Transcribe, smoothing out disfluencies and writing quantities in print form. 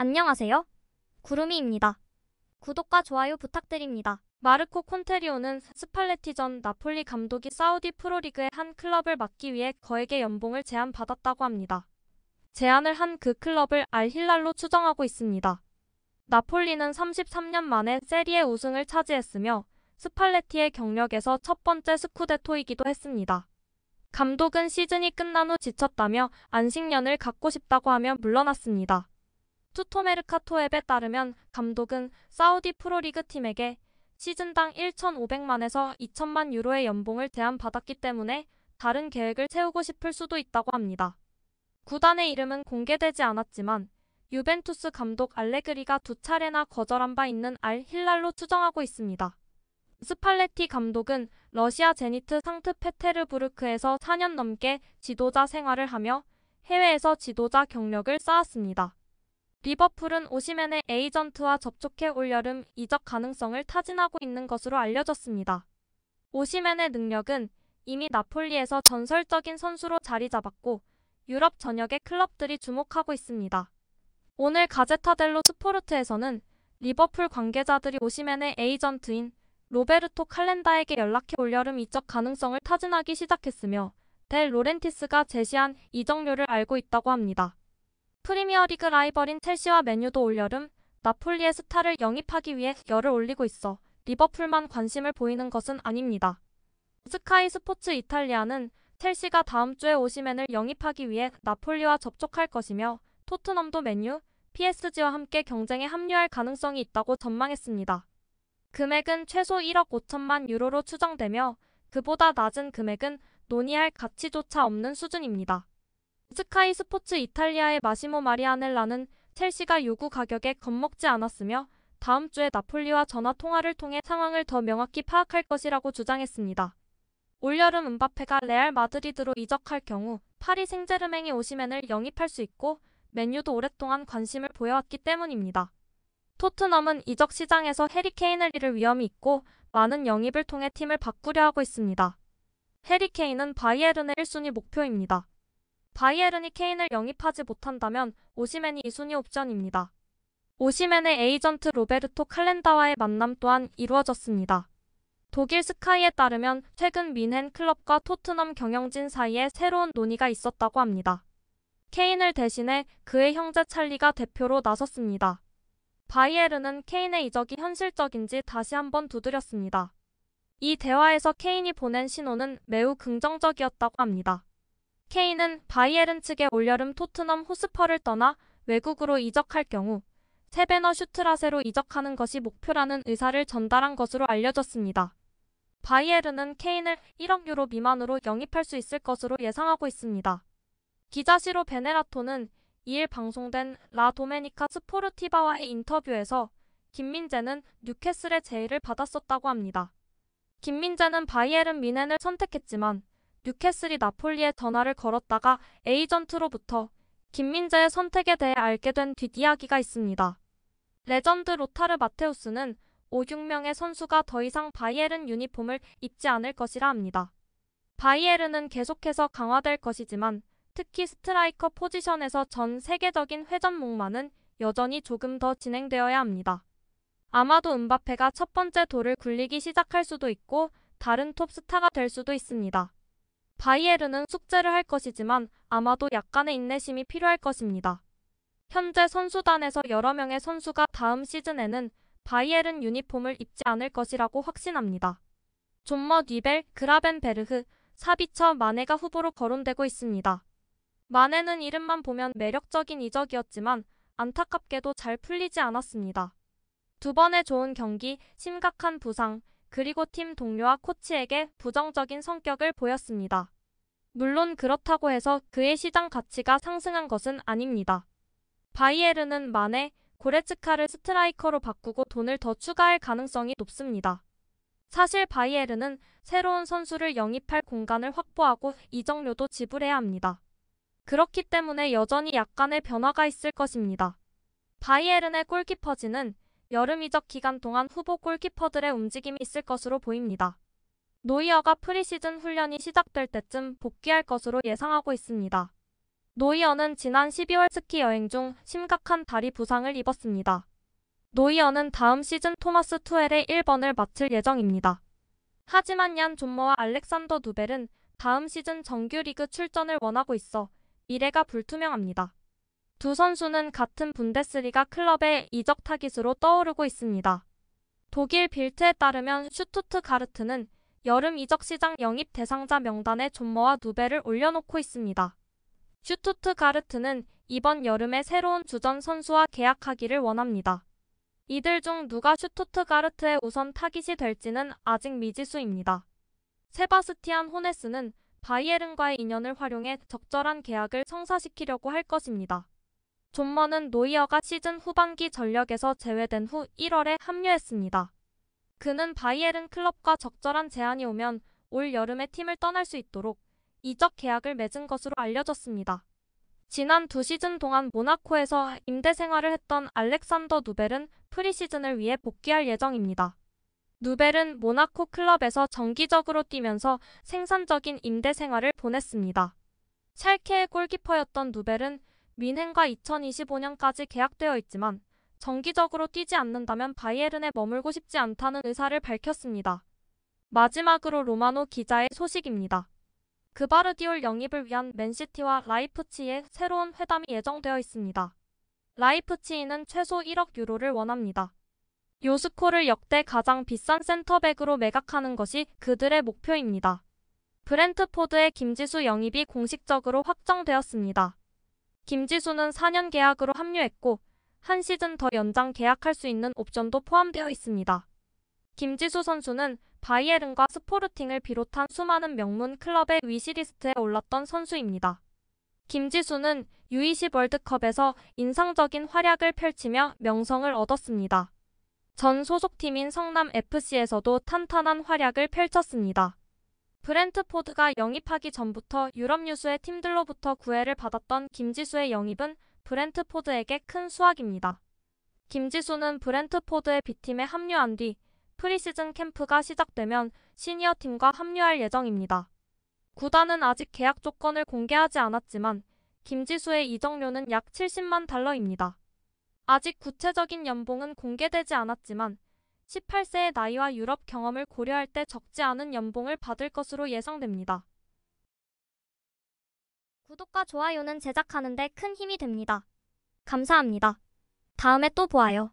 안녕하세요. 구름이입니다. 구독과 좋아요 부탁드립니다. 마르코 콘테리오는 스팔레티 전 나폴리 감독이 사우디 프로리그의 한 클럽을 맡기 위해 거액의 연봉을 제안받았다고 합니다. 제안을 한 그 클럽을 알힐랄로 추정하고 있습니다. 나폴리는 33년 만에 세리에 우승을 차지했으며 스팔레티의 경력에서 첫 번째 스쿠데토이기도 했습니다. 감독은 시즌이 끝난 후 지쳤다며 안식년을 갖고 싶다고 하며 물러났습니다. 투토메르카토 앱에 따르면 감독은 사우디 프로리그 팀에게 시즌당 1,500만에서 2천만 유로의 연봉을 제안받았기 때문에 다른 계획을 세우고 싶을 수도 있다고 합니다. 구단의 이름은 공개되지 않았지만 유벤투스 감독 알레그리가 두 차례나 거절한 바 있는 알 hillal로 추정하고 있습니다. 스팔레티 감독은 러시아 제니트 상트페테르부르크에서 4년 넘게 지도자 생활을 하며 해외에서 지도자 경력을 쌓았습니다. 리버풀은 오시멘의 에이전트와 접촉해 올여름 이적 가능성을 타진하고 있는 것으로 알려졌습니다. 오시멘의 능력은 이미 나폴리에서 전설적인 선수로 자리 잡았고 유럽 전역의 클럽들이 주목하고 있습니다. 오늘 가제타 델로 스포르트에서는 리버풀 관계자들이 오시멘의 에이전트인 로베르토 칼렌다에게 연락해 올여름 이적 가능성을 타진하기 시작했으며 델 로렌티스가 제시한 이적료를 알고 있다고 합니다. 프리미어리그 라이벌인 첼시와 맨유도 올여름 나폴리의 스타를 영입하기 위해 열을 올리고 있어 리버풀만 관심을 보이는 것은 아닙니다. 스카이 스포츠 이탈리아는 첼시가 다음 주에 오시멘을 영입하기 위해 나폴리와 접촉할 것이며 토트넘도 맨유, PSG와 함께 경쟁에 합류할 가능성이 있다고 전망했습니다. 금액은 최소 1억 5천만 유로로 추정되며 그보다 낮은 금액은 논의할 가치조차 없는 수준입니다. 스카이 스포츠 이탈리아의 마시모 마리아넬라는 첼시가 요구 가격에 겁먹지 않았으며 다음 주에 나폴리와 전화 통화를 통해 상황을 더 명확히 파악할 것이라고 주장했습니다. 올여름 음바페가 레알 마드리드로 이적할 경우 파리 생제르맹이 오시멘을 영입할 수 있고 맨유도 오랫동안 관심을 보여왔기 때문입니다. 토트넘은 이적 시장에서 해리 케인을 잃을 위험이 있고 많은 영입을 통해 팀을 바꾸려 하고 있습니다. 해리 케인은 바이에른의 1순위 목표입니다. 바이에른이 케인을 영입하지 못한다면 오시멘이 2순위 옵션입니다. 오시멘의 에이전트 로베르토 칼렌다와의 만남 또한 이루어졌습니다. 독일 스카이에 따르면 최근 뮌헨 클럽과 토트넘 경영진 사이에 새로운 논의가 있었다고 합니다. 케인을 대신해 그의 형제 찰리가 대표로 나섰습니다. 바이에른은 케인의 이적이 현실적인지 다시 한번 두드렸습니다. 이 대화에서 케인이 보낸 신호는 매우 긍정적이었다고 합니다. 케인은 바이에른 측에 올여름 토트넘 호스퍼를 떠나 외국으로 이적할 경우 세베너 슈트라세로 이적하는 것이 목표라는 의사를 전달한 것으로 알려졌습니다. 바이에른은 케인을 1억 유로 미만으로 영입할 수 있을 것으로 예상하고 있습니다. 기자시로 베네라토는 2일 방송된 라 도메니카 스포르티바와의 인터뷰에서 김민재는 뉴캐슬의 제의를 받았었다고 합니다. 김민재는 바이에른 뮌헨을 선택했지만 뉴캐슬이 나폴리에 전화를 걸었다가 에이전트로부터 김민재의 선택에 대해 알게 된 뒷이야기가 있습니다. 레전드 로타르 마테우스는 5-6명의 선수가 더 이상 바이에른 유니폼을 입지 않을 것이라 합니다. 바이에른은 계속해서 강화될 것이지만 특히 스트라이커 포지션에서 전 세계적인 회전 목마는 여전히 조금 더 진행되어야 합니다. 아마도 음바페가 첫 번째 돌을 굴리기 시작할 수도 있고 다른 톱 스타가 될 수도 있습니다. 바이에른은 숙제를 할 것이지만 아마도 약간의 인내심이 필요할 것입니다. 현재 선수단에서 여러 명의 선수가 다음 시즌에는 바이에른 유니폼을 입지 않을 것이라고 확신합니다. 존머 니벨, 그라벤베르흐, 사비처, 마네가 후보로 거론되고 있습니다. 마네는 이름만 보면 매력적인 이적이었지만 안타깝게도 잘 풀리지 않았습니다. 두 번의 좋은 경기, 심각한 부상, 그리고 팀 동료와 코치에게 부정적인 성격을 보였습니다. 물론 그렇다고 해서 그의 시장 가치가 상승한 것은 아닙니다. 바이에른은 마네, 고레츠카를 스트라이커로 바꾸고 돈을 더 추가할 가능성이 높습니다. 사실 바이에른은 새로운 선수를 영입할 공간을 확보하고 이적료도 지불해야 합니다. 그렇기 때문에 여전히 약간의 변화가 있을 것입니다. 바이에른의 골키퍼진은 여름 이적 기간 동안 후보 골키퍼들의 움직임이 있을 것으로 보입니다. 노이어가 프리시즌 훈련이 시작될 때쯤 복귀할 것으로 예상하고 있습니다. 노이어는 지난 12월 스키 여행 중 심각한 다리 부상을 입었습니다. 노이어는 다음 시즌 토마스 투엘의 1번을 맡을 예정입니다. 하지만 얀 존머와 알렉산더 누벨은 다음 시즌 정규리그 출전을 원하고 있어 미래가 불투명합니다. 두 선수는 같은 분데스리가 클럽의 이적 타깃으로 떠오르고 있습니다. 독일 빌트에 따르면 슈투트가르트는 여름 이적 시장 영입 대상자 명단에 존머와 누벨을 올려놓고 있습니다. 슈투트가르트는 이번 여름에 새로운 주전 선수와 계약하기를 원합니다. 이들 중 누가 슈투트가르트의 우선 타깃이 될지는 아직 미지수입니다. 세바스티안 호네스는 바이에른과의 인연을 활용해 적절한 계약을 성사시키려고 할 것입니다. 존머는 노이어가 시즌 후반기 전력에서 제외된 후 1월에 합류했습니다. 그는 바이에른 클럽과 적절한 제안이 오면 올 여름에 팀을 떠날 수 있도록 이적 계약을 맺은 것으로 알려졌습니다. 지난 2시즌 동안 모나코에서 임대 생활을 했던 알렉산더 누벨은 프리시즌을 위해 복귀할 예정입니다. 누벨은 모나코 클럽에서 정기적으로 뛰면서 생산적인 임대 생활을 보냈습니다. 샬케의 골키퍼였던 누벨은 뮌헨과 2025년까지 계약되어 있지만 정기적으로 뛰지 않는다면 바이에른에 머물고 싶지 않다는 의사를 밝혔습니다. 마지막으로 로마노 기자의 소식입니다. 그바르디올 영입을 위한 맨시티와 라이프치히의 새로운 회담이 예정되어 있습니다. 라이프치히는 최소 1억 유로를 원합니다. 요스코를 역대 가장 비싼 센터백으로 매각하는 것이 그들의 목표입니다. 브렌트포드의 김지수 영입이 공식적으로 확정되었습니다. 김지수는 4년 계약으로 합류했고 한 시즌 더 연장 계약할 수 있는 옵션도 포함되어 있습니다. 김지수 선수는 바이에른과 스포르팅을 비롯한 수많은 명문 클럽의 위시리스트에 올랐던 선수입니다. 김지수는 U20 월드컵에서 인상적인 활약을 펼치며 명성을 얻었습니다. 전 소속팀인 성남FC에서도 탄탄한 활약을 펼쳤습니다. 브렌트포드가 영입하기 전부터 유럽 유수의 팀들로부터 구애를 받았던 김지수의 영입은 브렌트포드에게 큰 수확입니다. 김지수는 브렌트포드의 B팀에 합류한 뒤 프리시즌 캠프가 시작되면 시니어팀과 합류할 예정입니다. 구단은 아직 계약 조건을 공개하지 않았지만 김지수의 이적료는 약 70만 달러입니다. 아직 구체적인 연봉은 공개되지 않았지만 18세의 나이와 유럽 경험을 고려할 때 적지 않은 연봉을 받을 것으로 예상됩니다. 구독과 좋아요는 제작하는 데 큰 힘이 됩니다. 감사합니다. 다음에 또 보아요.